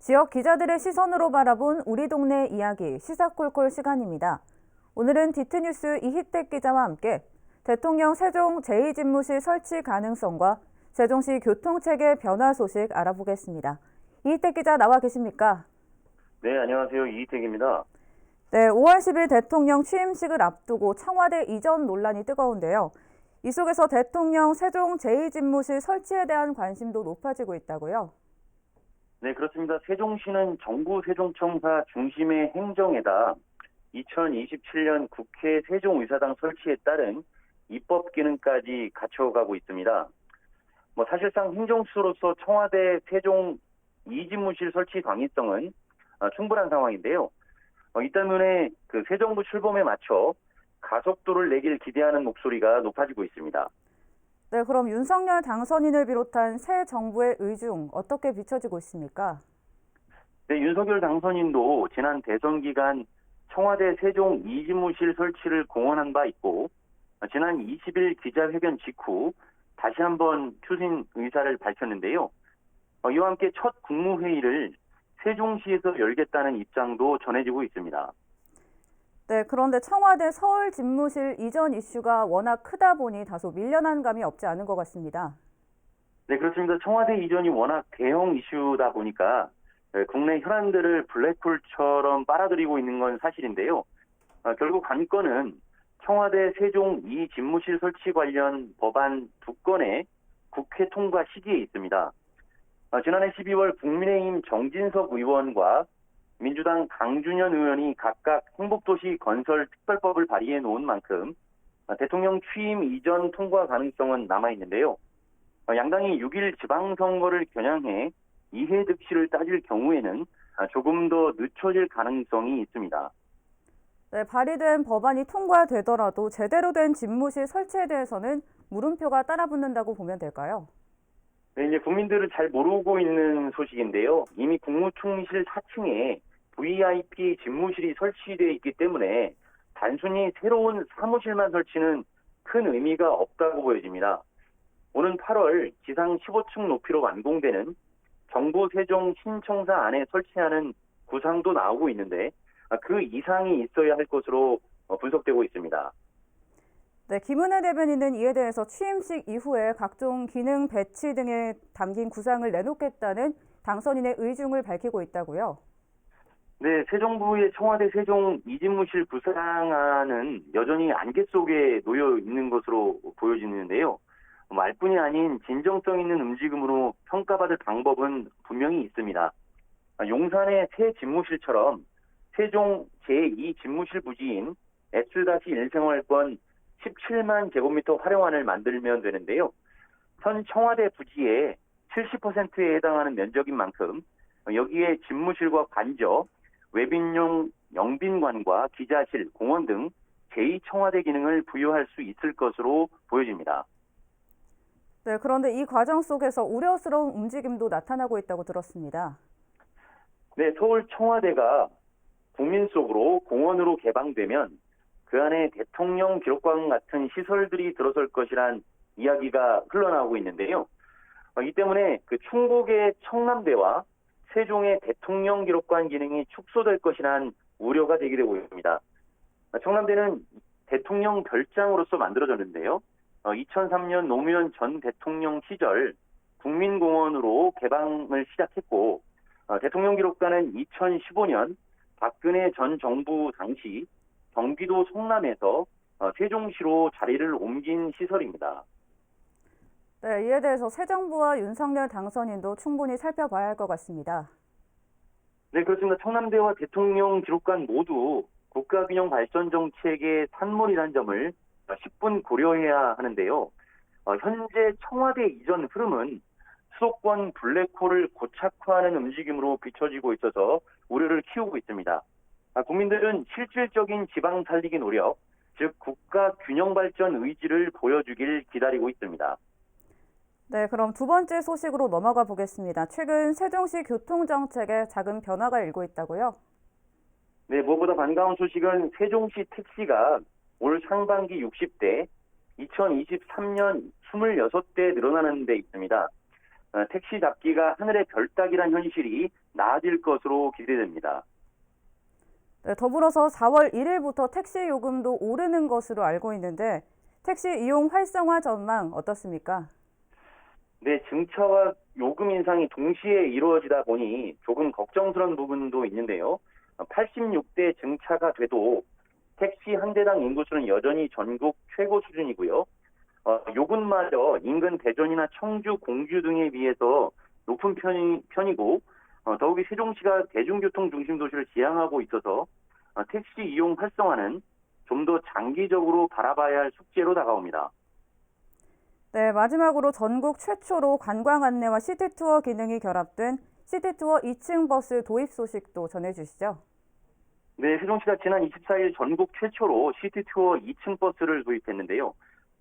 지역 기자들의 시선으로 바라본 우리 동네 이야기 시사콜콜 시간입니다. 오늘은 디트뉴스 이희택 기자와 함께 대통령 세종 제2집무실 설치 가능성과 세종시 교통체계 변화 소식 알아보겠습니다. 이희택 기자 나와 계십니까? 네, 안녕하세요. 이희택입니다. 네, 5월 10일 대통령 취임식을 앞두고 청와대 이전 논란이 뜨거운데요. 이 속에서 대통령 세종 제2집무실 설치에 대한 관심도 높아지고 있다고요? 네, 그렇습니다. 세종시는 정부 세종청사 중심의 행정에다 2027년 국회 세종의사당 설치에 따른 입법 기능까지 갖춰가고 있습니다. 사실상 행정수로서 청와대 세종 2집무실 설치 당위성은 충분한 상황인데요. 이 때문에 그 새 정부 출범에 맞춰 가속도를 내길 기대하는 목소리가 높아지고 있습니다. 네, 그럼 윤석열 당선인을 비롯한 새 정부의 의중 어떻게 비춰지고 있습니까? 네, 윤석열 당선인도 지난 대선 기간 청와대 세종 2집무실 설치를 공언한 바 있고 지난 20일 기자회견 직후 다시 한번 추진 의사를 밝혔는데요. 이와 함께 첫 국무회의를 세종시에서 열겠다는 입장도 전해지고 있습니다. 네, 그런데 청와대 서울 집무실 이전 이슈가 워낙 크다 보니 다소 밀려난 감이 없지 않은 것 같습니다. 네, 그렇습니다. 청와대 이전이 워낙 대형 이슈다 보니까 국내 현안들을 블랙홀처럼 빨아들이고 있는 건 사실인데요. 결국 관건은 청와대 세종 2집무실 설치 관련 법안 2건의 국회 통과 시기에 있습니다. 지난해 12월 국민의힘 정진석 의원과 민주당 강준현 의원이 각각 행복도시 건설 특별법을 발의해 놓은 만큼 대통령 취임 이전 통과 가능성은 남아있는데요. 양당이 6일 지방선거를 겨냥해 이해득실을 따질 경우에는 조금 더 늦춰질 가능성이 있습니다. 네, 발의된 법안이 통과되더라도 제대로 된 집무실 설치에 대해서는 물음표가 따라붙는다고 보면 될까요? 네, 이제 국민들은 잘 모르고 있는 소식인데요. 이미 국무총리실 4층에 VIP 집무실이 설치되어 있기 때문에 단순히 새로운 사무실만 설치는 큰 의미가 없다고 보여집니다. 오는 8월 지상 15층 높이로 완공되는 정부 세종 신청사 안에 설치하는 구상도 나오고 있는데 그 이상이 있어야 할 것으로 분석되고 있습니다. 네, 김은혜 대변인은 이에 대해서 취임식 이후에 각종 기능 배치 등에 담긴 구상을 내놓겠다는 당선인의 의중을 밝히고 있다고요? 네, 새 정부의 청와대 세종 2집무실 구상안은 여전히 안개 속에 놓여 있는 것으로 보여지는데요. 말뿐이 아닌 진정성 있는 움직임으로 평가받을 방법은 분명히 있습니다. 용산의 새 집무실처럼 세종 제2집무실 부지인 S-1생활권 17만 제곱미터 활용안을 만들면 되는데요. 현 청와대 부지의 70%에 해당하는 면적인 만큼 여기에 집무실과 관저, 외빈용 영빈관과 기자실, 공원 등 제2청와대 기능을 부여할 수 있을 것으로 보여집니다. 네, 그런데 이 과정 속에서 우려스러운 움직임도 나타나고 있다고 들었습니다. 네, 서울 청와대가 국민 속으로 공원으로 개방되면 그 안에 대통령 기록관 같은 시설들이 들어설 것이란 이야기가 흘러나오고 있는데요. 이 때문에 그 충북의 청남대와 세종의 대통령 기록관 기능이 축소될 것이란 우려가 제기되고 있습니다. 청남대는 대통령 별장으로서 만들어졌는데요. 2003년 노무현 전 대통령 시절 국민공원으로 개방을 시작했고 대통령 기록관은 2015년 박근혜 전 정부 당시 경기도 성남에서 세종시로 자리를 옮긴 시설입니다. 네, 이에 대해서 새 정부와 윤석열 당선인도 충분히 살펴봐야 할 것 같습니다. 네, 그렇습니다. 청남대와 대통령 기록관 모두 국가균형 발전 정책의 산물이라는 점을 10분 고려해야 하는데요. 현재 청와대 이전 흐름은 수도권 블랙홀을 고착화하는 움직임으로 비춰지고 있어서 우려를 키우고 있습니다. 국민들은 실질적인 지방 살리기 노력, 즉 국가 균형 발전 의지를 보여주길 기다리고 있습니다. 네, 그럼 두 번째 소식으로 넘어가 보겠습니다. 최근 세종시 교통정책에 작은 변화가 일고 있다고요? 네, 무엇보다 반가운 소식은 세종시 택시가 올 상반기 60대, 2023년 26대 늘어나는 데 있습니다. 택시 잡기가 하늘의 별 따기란 현실이 나아질 것으로 기대됩니다. 네, 더불어서 4월 1일부터 택시 요금도 오르는 것으로 알고 있는데 택시 이용 활성화 전망 어떻습니까? 네, 증차와 요금 인상이 동시에 이루어지다 보니 조금 걱정스러운 부분도 있는데요. 86대 증차가 돼도 택시 한 대당 인구수는 여전히 전국 최고 수준이고요. 요금마저 인근 대전이나 청주, 공주 등에 비해서 높은 편이고 더욱이 세종시가 대중교통 중심 도시를 지향하고 있어서 택시 이용 활성화는 좀 더 장기적으로 바라봐야 할 숙제로 다가옵니다. 네, 마지막으로 전국 최초로 관광 안내와 시티투어 기능이 결합된 시티투어 2층 버스 도입 소식도 전해주시죠. 네, 세종시가 지난 24일 전국 최초로 시티투어 2층 버스를 도입했는데요.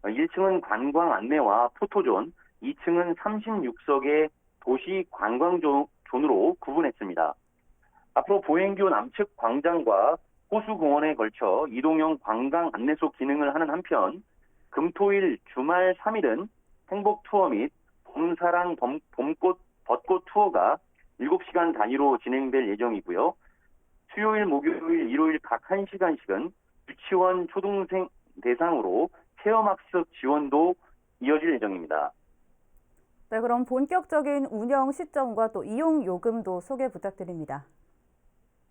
1층은 관광 안내와 포토존, 2층은 36석의 도시 관광존으로 구분했습니다. 앞으로 보행교 남측 광장과 호수공원에 걸쳐 이동형 관광 안내소 기능을 하는 한편 금토일 주말 3일은 행복 투어 및 봄사랑 봄꽃 벚꽃 투어가 7시간 단위로 진행될 예정이고요. 수요일, 목요일, 일요일 각 1시간씩은 유치원, 초등생 대상으로 체험학습 지원도 이어질 예정입니다. 네, 그럼 본격적인 운영 시점과 또 이용 요금도 소개 부탁드립니다.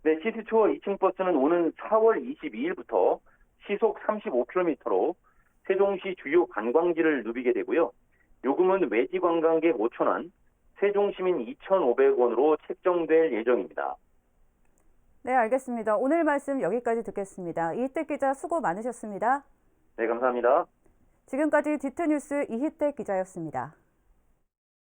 네, 시티투어 2층 버스는 오는 4월 22일부터 시속 35km로 세종시 주요 관광지를 누비게 되고요. 요금은 외지 관광객 5,000원, 세종시민 2,500원으로 책정될 예정입니다. 네, 알겠습니다. 오늘 말씀 여기까지 듣겠습니다. 이희택 기자 수고 많으셨습니다. 네, 감사합니다. 지금까지 디트뉴스 이희택 기자였습니다.